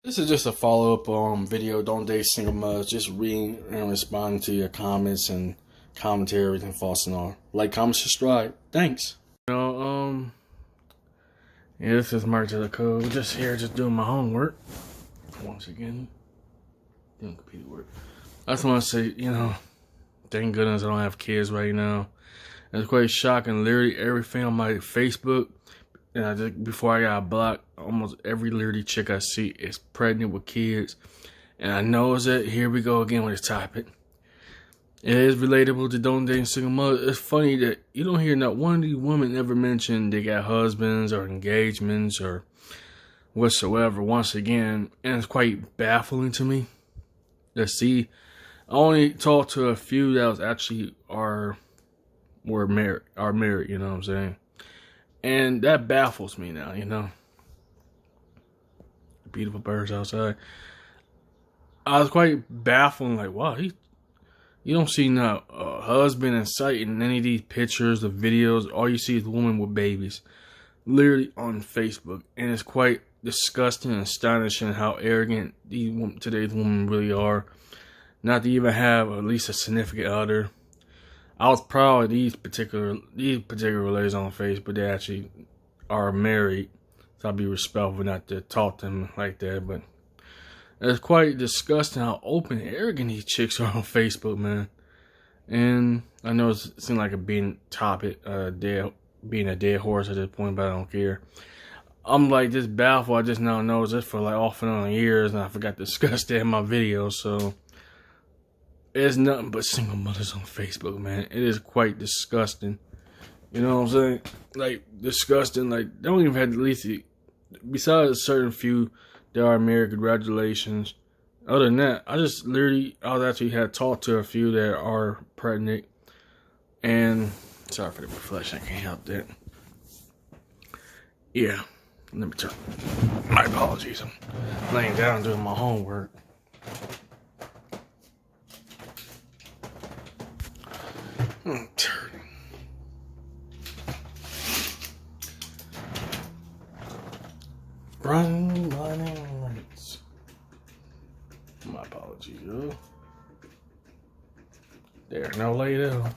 This is just a follow-up video. Don't date single mothers. Just reading and responding to your comments and commentary, everything false and all. Like, comment, subscribe. Thanks. Yeah, this is Mark to the Code. Just here, just doing my homework. Once again, doing computer work. I just want to say, thank goodness I don't have kids right now. It's quite shocking. Literally everything on my Facebook, and before I got blocked, almost every literally chick I see is pregnant with kids. And I know that here we go again with this topic. It is relatable to don't date single mothers. It's funny that you don't hear not one of these women ever mention they got husbands or engagements or whatsoever once again. And it's quite baffling to me. Let's see. I only talked to a few that was actually are married, you know what I'm saying? And that baffles me now. Beautiful birds outside. I was quite baffled, like, wow, you don't see no husband in sight in any of these pictures, the videos. All you see is women with babies, literally on Facebook, and it's quite disgusting and astonishing how arrogant today's women really are. Not to even have at least a significant other. I was proud of these particular ladies on Facebook. They actually are married, so I'd be respectful not to talk to them like that. But it's quite disgusting how open and arrogant these chicks are on Facebook, man. And I know it seems like a being topic, being a dead horse at this point, but I don't care. I'm like just baffled. I just now know this for like off and on years, and I forgot to discuss that in my videos. So there's nothing but single mothers on Facebook, man. It is quite disgusting. You know what I'm saying? Like, disgusting. Like, they don't even have at least, besides a certain few that are married, congratulations. Other than that, I actually had talked to a few that are pregnant. And, sorry for the reflection, I can't help that. Yeah, let me turn. My apologies. I'm laying down doing my homework. I'm turning. Running lights. My apologies, yo. There, now lay down.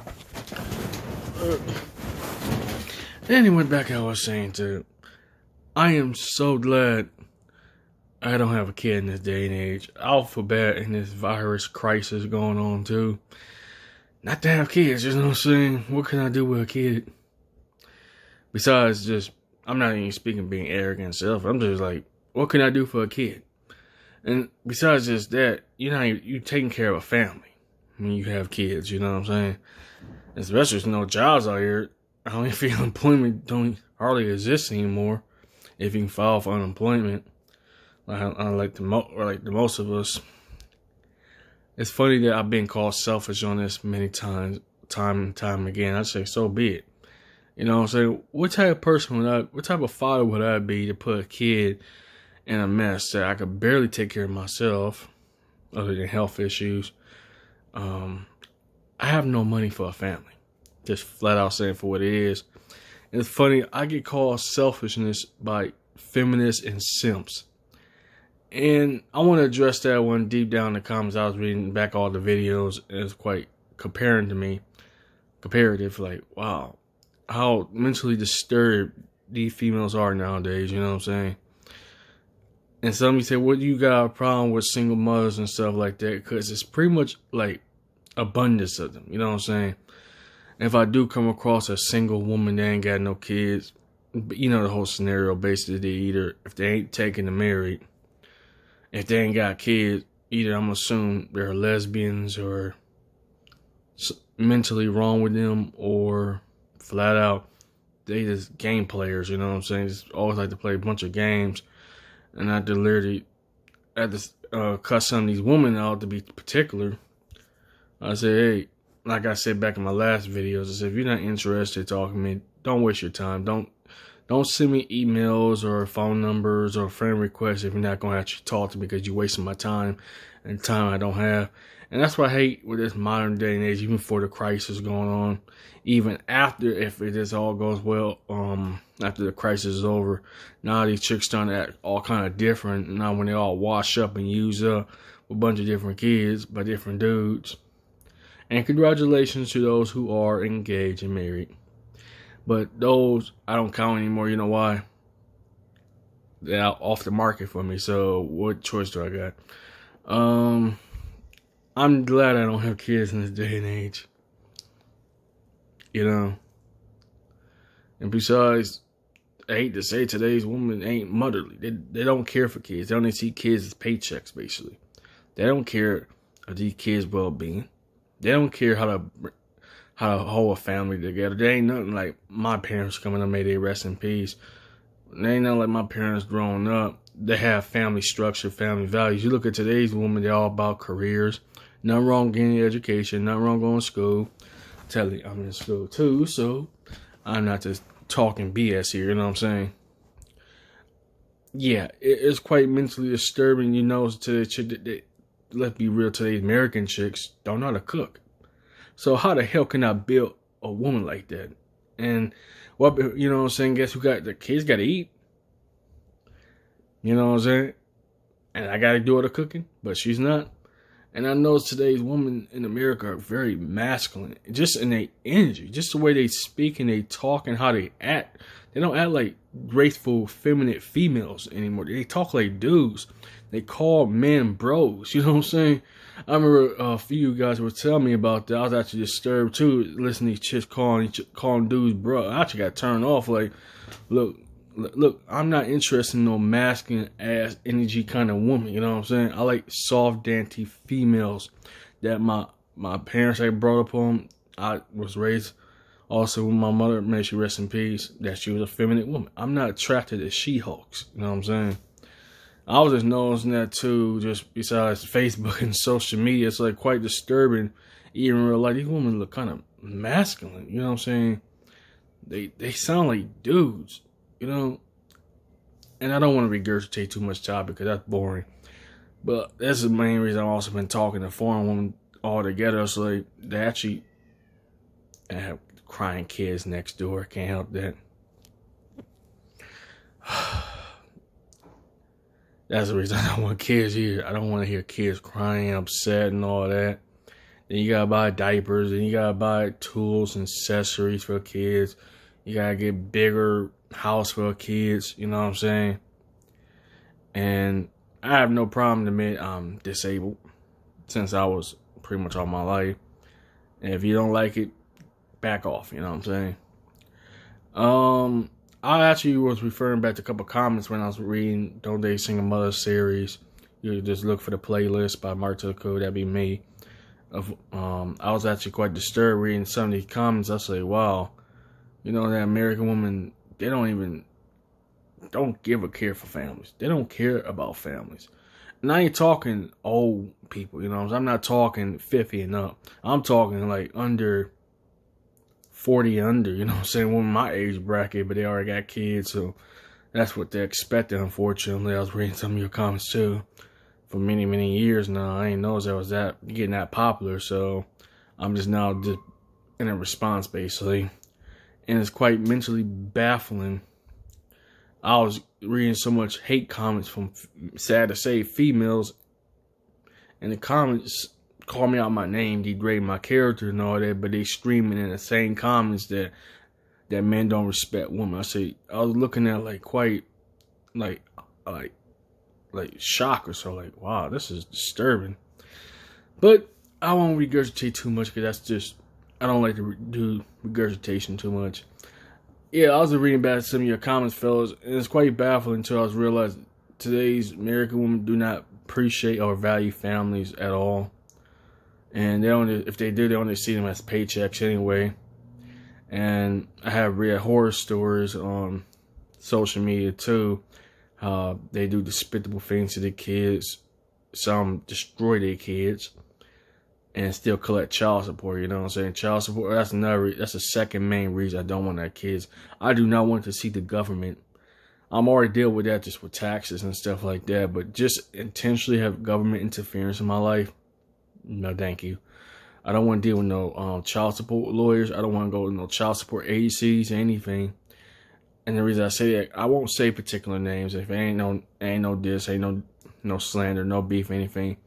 Anyway, back I was saying too. I am so glad I don't have a kid in this day and age. I'll feel bad in this virus crisis going on too. Not to have kids, you know what I'm saying? What can I do with a kid? Besides just, I'm not even speaking being arrogant and self. I'm just like, what can I do for a kid? And besides just that, you taking care of a family when you have kids, you know what I'm saying? Especially with no jobs out here. I don't even feel unemployment don't hardly exist anymore. If you can file for unemployment, like the most of us. It's funny that I've been called selfish on this many times, time and time again. I say, so be it. You know what I'm saying? What type of father would I be to put a kid in a mess that I could barely take care of myself, other than health issues? I have no money for a family. Just flat out saying for what it is. And it's funny, I get called selfishness by feminists and simps. And I want to address that one deep down in the comments. I was reading back all the videos, and it's quite comparative, like, wow, how mentally disturbed these females are nowadays, you know what I'm saying? And some of you say, what do you got a problem with single mothers and stuff like that? Because it's pretty much like abundance of them, you know what I'm saying? And if I do come across a single woman that ain't got no kids, you know the whole scenario, basically, if they ain't taken to married, if they ain't got kids, either I'm assuming they're lesbians or mentally wrong with them, or flat out they just game players, you know what I'm saying? Just always like to play a bunch of games, and I literally had to cut some of these women out to be particular. I said, hey, like I said back in my last videos, I said, if you're not interested in talking to me, don't waste your time. Don't Don't send me emails or phone numbers or friend requests if you're not going to actually talk to me, because you're wasting my time and time I don't have. And that's what I hate with this modern day and age, even before the crisis going on, even after, if this all goes well, after the crisis is over. Now these chicks starting to act all kind of different. Now when they all wash up and use up a bunch of different kids by different dudes. And congratulations to those who are engaged and married. But those, I don't count anymore. You know why? They're off the market for me. So what choice do I got? I'm glad I don't have kids in this day and age. You know. And besides, I hate to say, today's women ain't motherly. They don't care for kids. They only see kids as paychecks, basically. They don't care of these kids' well-being. They don't care how to hold a family together. They ain't nothing like my parents coming up, may they rest in peace. They ain't nothing like my parents growing up. They have family structure, family values. You look at today's women, they're all about careers. Nothing wrong getting your education. Nothing wrong going to school. Tell you, I'm in school too, so I'm not just talking BS here, you know what I'm saying? Yeah, it's quite mentally disturbing, you know, to the chick that, let's be real, today's American chicks don't know how to cook. So how the hell can I build a woman like that? And what, you know what I'm saying? Guess who got the kids got to eat? You know what I'm saying? And I got to do all the cooking, but she's not. And I know today's women in America are very masculine, just in their energy, just the way they speak and they talk and how they act. They don't act like graceful, feminine females anymore. They talk like dudes. They call men bros. You know what I'm saying? I remember a few of you guys were telling me about that. I was actually disturbed too, listening to these chicks calling dudes bro. I actually got turned off. Like, look, I'm not interested in no masculine ass energy kind of woman. You know what I'm saying? I like soft, dainty females that my parents had brought up on. I was raised also with my mother, may she rest in peace, that she was a feminine woman. I'm not attracted to she-hulks. You know what I'm saying? I was just noticing that too, just besides Facebook and social media. It's like quite disturbing. Even in real life, these women look kind of masculine. You know what I'm saying? They sound like dudes, you know? And I don't want to regurgitate too much time because that's boring. But that's the main reason I've also been talking to foreign women all together. It's like they actually have crying kids next door. Can't help that. That's the reason I don't want kids here. I don't want to hear kids crying, upset, and all that. Then you gotta buy diapers, and you gotta buy tools and accessories for kids. You gotta get bigger house for kids. You know what I'm saying? And I have no problem to admit I'm disabled since I was pretty much all my life. And if you don't like it, back off. You know what I'm saying? I actually was referring back to a couple comments when I was reading Don't They Single Mother series. You just look for the playlist by Marta Code, that'd be me. I was actually quite disturbed reading some of these comments. I say, wow, you know, that American woman, they don't give a care for families. They don't care about families. And I ain't talking old people, you know, I'm not talking 50 and up. I'm talking like under 40 under, you know what I'm saying, women my age bracket, but they already got kids, so that's what they expected, unfortunately. I was reading some of your comments too. For many, many years now, I ain't noticed I was getting that popular, so I'm just now just in a response, basically. And it's quite mentally baffling. I was reading so much hate comments from, sad to say, females, and the comments call me out my name, degrade my character and all that, but they screaming in the same comments that men don't respect women. I was looking at like quite like shock or so, like, wow, this is disturbing. But I won't regurgitate too much because that's just, I don't like to do regurgitation too much. Yeah, I was reading back some of your comments, fellas, and it's quite baffling until I was realizing today's American women do not appreciate or value families at all. And if they do, they only see them as paychecks anyway. And I have read horror stories on social media too. They do despicable things to their kids. Some destroy their kids. and still collect child support. You know what I'm saying? Child support, that's the second main reason I don't want to have kids. I do not want to see the government. I'm already dealing with that just with taxes and stuff like that, but just intentionally have government interference in my life, no thank you. I don't want to deal with no child support lawyers. I don't want to go to no child support agencies or anything. And the reason I say that, I won't say particular names. If it ain't no diss, ain't no slander, no beef, anything.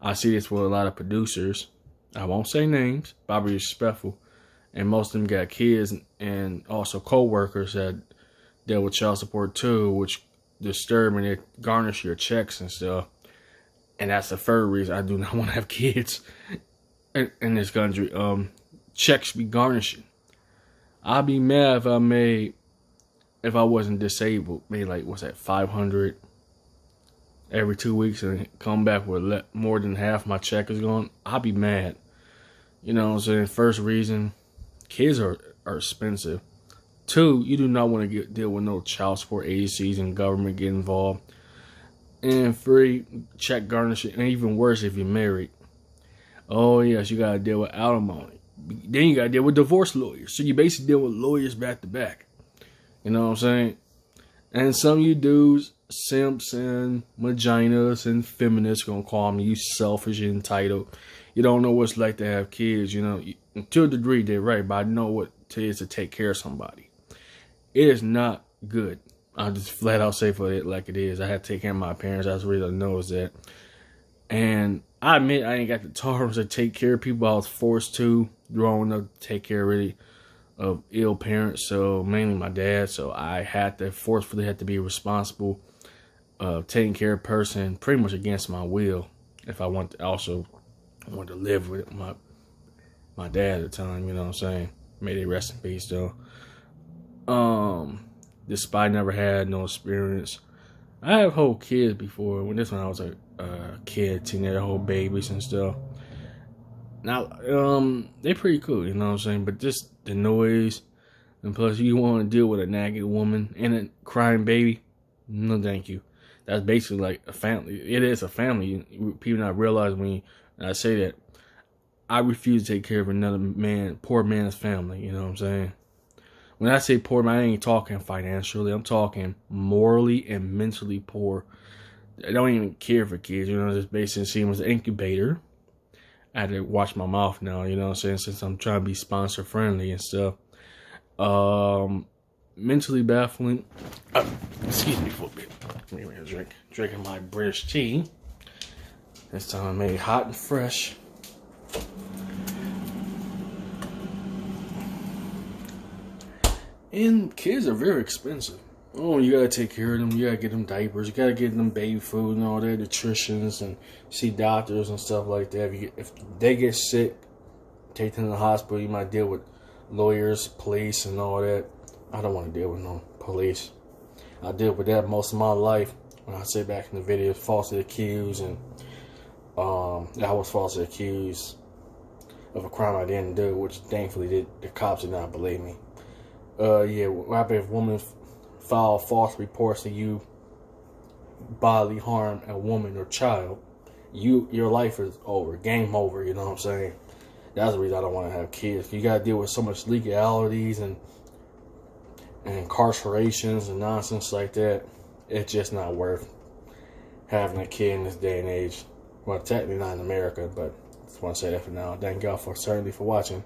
I see this with a lot of producers. I won't say names, but I'll be respectful. And most of them got kids and also co-workers that deal with child support too, which disturb and it garnish your checks and stuff. And that's the third reason I do not want to have kids in this country. Checks be garnishing. I'd be mad if I wasn't disabled, made like, what's that, 500 every 2 weeks and come back with more than half my check is gone. I'd be mad. You know what I'm saying? First reason, kids are expensive. Two, you do not want to deal with no child support agencies and government get involved. And three, check garnishing. And even worse if you're married. Oh yes, you got to deal with alimony. Then you got to deal with divorce lawyers. So you basically deal with lawyers back to back. You know what I'm saying? And some of you dudes, simps and vaginas and feminists, gonna call me, you selfish and entitled. You don't know what it's like to have kids, you know. To a degree, they're right, but I know what it is to take care of somebody. It is not good. I'll just flat out say for it like it is. I had to take care of my parents. That's the reason I know is that. And I admit I ain't got the tolerance to take care of people. I was forced to growing up to take care really of ill parents, so mainly my dad. So I had to forcefully had to be responsible of taking care of a person pretty much against my will. If I want to also want to live with my dad at the time, you know what I'm saying? May they rest in peace though. Despite never had no experience. I have whole kids before. When I was a kid, teenager, whole babies and stuff. Now, they're pretty cool, you know what I'm saying? But just the noise, and plus you want to deal with a nagging woman and a crying baby, no thank you. That's basically like a family. It is a family. People not realize when I say that, I refuse to take care of another man, poor man's family, you know what I'm saying? When I say poor, I ain't talking financially. I'm talking morally and mentally poor. I don't even care for kids, you know, just basically see them as an incubator. I had to watch my mouth now, you know what I'm saying, since I'm trying to be sponsor friendly and stuff. Mentally baffling. Excuse me for a bit. Give me a drink. Drinking my British tea. This time I made it hot and fresh. And kids are very expensive. Oh, you gotta take care of them. You gotta get them diapers. You gotta get them baby food and all that, nutritions, and see doctors and stuff like that. If they get sick, take them to the hospital. You might deal with lawyers, police, and all that. I don't want to deal with no police. I dealt with that most of my life. When I say back in the video, falsely accused, and I was falsely accused of a crime I didn't do, which thankfully the cops did not believe me. Yeah, what happens if women file false reports to you, bodily harm a woman or child? Your life is over, game over. You know what I'm saying? That's the reason I don't want to have kids. You gotta deal with so much legalities and incarcerations and nonsense like that. It's just not worth having a kid in this day and age. Well, technically not in America, but I just want to say that for now. Thank y'all certainly for watching.